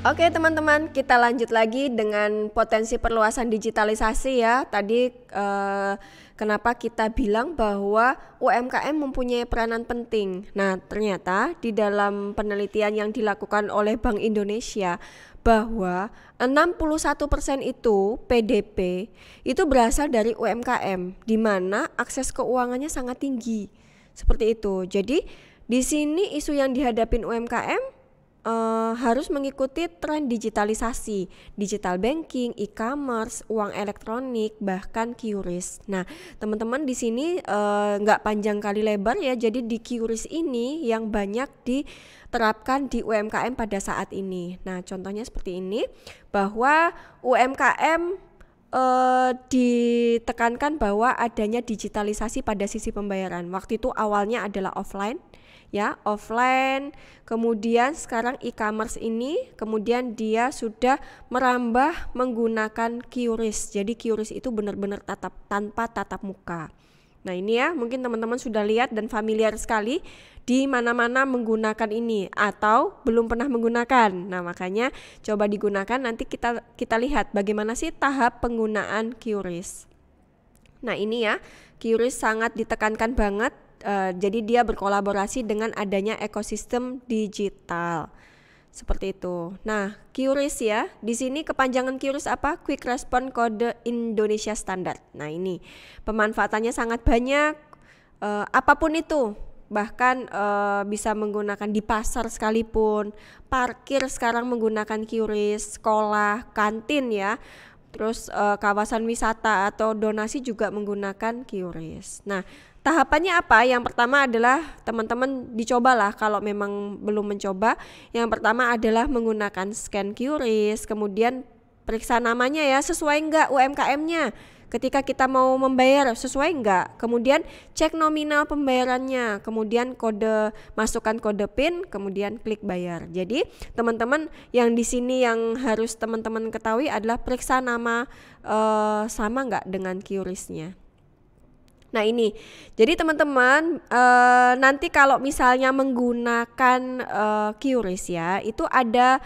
Oke teman-teman, kita lanjut lagi dengan potensi perluasan digitalisasi ya. Tadi kenapa kita bilang bahwa UMKM mempunyai peranan penting. Nah, ternyata di dalam penelitian yang dilakukan oleh Bank Indonesia bahwa 61% itu PDB itu berasal dari UMKM, di mana akses keuangannya sangat tinggi. Seperti itu. Jadi di sini isu yang dihadapin UMKM harus mengikuti tren digitalisasi, digital banking, e-commerce, uang elektronik, bahkan QRIS. Nah, teman-teman di sini nggak panjang kali lebar ya. Jadi di QRIS ini yang banyak diterapkan di UMKM pada saat ini. Nah, contohnya seperti ini, bahwa UMKM ditekankan bahwa adanya digitalisasi pada sisi pembayaran. Waktu itu awalnya adalah offline. Ya, offline, kemudian sekarang e-commerce ini, kemudian dia sudah merambah menggunakan QRIS. Jadi QRIS itu benar-benar tanpa tatap muka. Nah, ini ya, mungkin teman-teman sudah lihat dan familiar sekali di mana-mana menggunakan ini atau belum pernah menggunakan. Nah, makanya coba digunakan, nanti kita lihat bagaimana sih tahap penggunaan QRIS. Nah, ini ya, QRIS sangat ditekankan banget. Jadi dia berkolaborasi dengan adanya ekosistem digital seperti itu. Nah, QRIS ya, di sini kepanjangan QRIS apa? Quick Response Code Indonesia Standard. Nah, ini pemanfaatannya sangat banyak, apapun itu, bahkan bisa menggunakan di pasar sekalipun, parkir sekarang menggunakan QRIS, sekolah, kantin ya. Terus kawasan wisata atau donasi juga menggunakan QRIS. Nah, tahapannya apa? Yang pertama adalah teman-teman dicobalah kalau memang belum mencoba. Yang pertama adalah menggunakan scan QRIS, kemudian periksa namanya ya, sesuai enggak UMKM-nya. Ketika kita mau membayar sesuai enggak, kemudian cek nominal pembayarannya, kemudian masukkan kode PIN, kemudian klik bayar. Jadi teman-teman yang di sini yang harus teman-teman ketahui adalah periksa nama sama enggak dengan QRIS-nya. Nah, ini, jadi teman-teman nanti kalau misalnya menggunakan QRIS ya, itu ada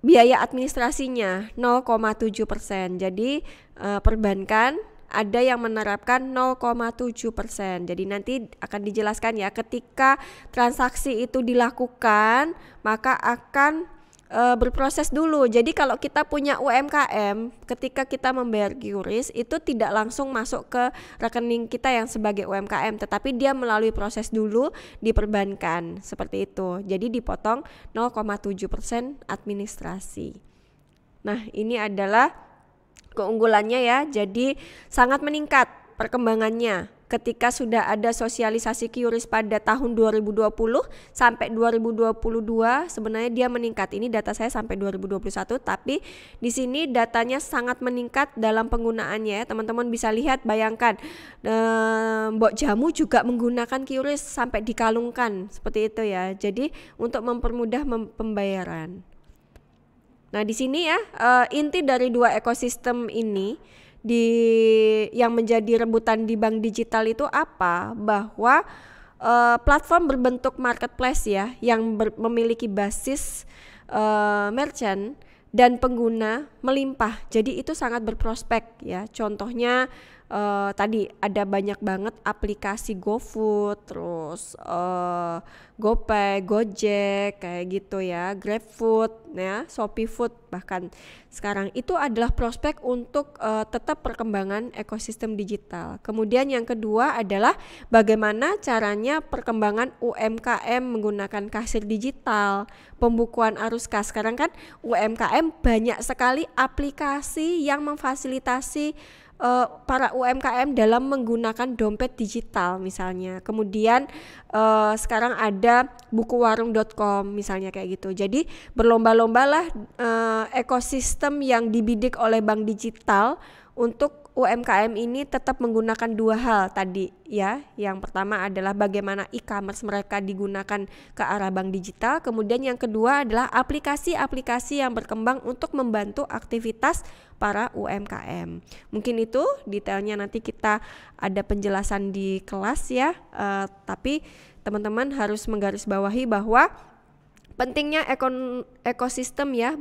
biaya administrasinya 0,7%. Jadi perbankan ada yang menerapkan 0,7%. Jadi nanti akan dijelaskan ya, ketika transaksi itu dilakukan maka akan berproses dulu. Jadi kalau kita punya UMKM, ketika kita membayar QRIS itu tidak langsung masuk ke rekening kita yang sebagai UMKM, tetapi dia melalui proses dulu di perbankan seperti itu. Jadi dipotong 0,7% administrasi. Nah, ini adalah keunggulannya ya. Jadi sangat meningkat perkembangannya. Ketika sudah ada sosialisasi QRIS pada tahun 2020 sampai 2022 sebenarnya dia meningkat. Ini data saya sampai 2021, tapi di sini datanya sangat meningkat dalam penggunaannya. Teman-teman bisa lihat, bayangkan Mbok Jamu juga menggunakan QRIS sampai dikalungkan seperti itu ya. Jadi untuk mempermudah pembayaran. Nah, di sini ya inti dari dua ekosistem ini yang menjadi rebutan di bank digital itu apa? Bahwa platform berbentuk marketplace ya, yang memiliki basis merchant dan pengguna melimpah. Jadi itu sangat berprospek ya. Contohnya tadi ada banyak banget aplikasi GoFood, terus GoPay, Gojek kayak gitu ya, GrabFood ya, Shopee Food, bahkan sekarang itu adalah prospek untuk tetap perkembangan ekosistem digital. Kemudian yang kedua adalah bagaimana caranya perkembangan UMKM menggunakan kasir digital, pembukuan arus kas. Sekarang kan UMKM banyak sekali aplikasi yang memfasilitasi para UMKM dalam menggunakan dompet digital misalnya. Kemudian sekarang ada bukuwarung.com misalnya kayak gitu. Jadi berlomba-lombalah ekosistem yang dibidik oleh bank digital untuk UMKM ini tetap menggunakan dua hal tadi ya. Yang pertama adalah bagaimana e-commerce mereka digunakan ke arah bank digital. Kemudian yang kedua adalah aplikasi-aplikasi yang berkembang untuk membantu aktivitas para UMKM. Mungkin itu detailnya nanti kita ada penjelasan di kelas ya. Tapi teman-teman harus menggarisbawahi bahwa Pentingnya ekosistem ya,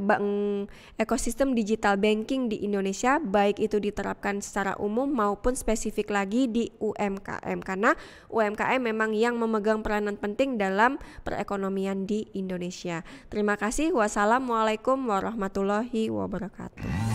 ekosistem digital banking di Indonesia, baik itu diterapkan secara umum maupun spesifik lagi di UMKM, karena UMKM memang yang memegang peranan penting dalam perekonomian di Indonesia. Terima kasih. Wassalamualaikum warahmatullahi wabarakatuh.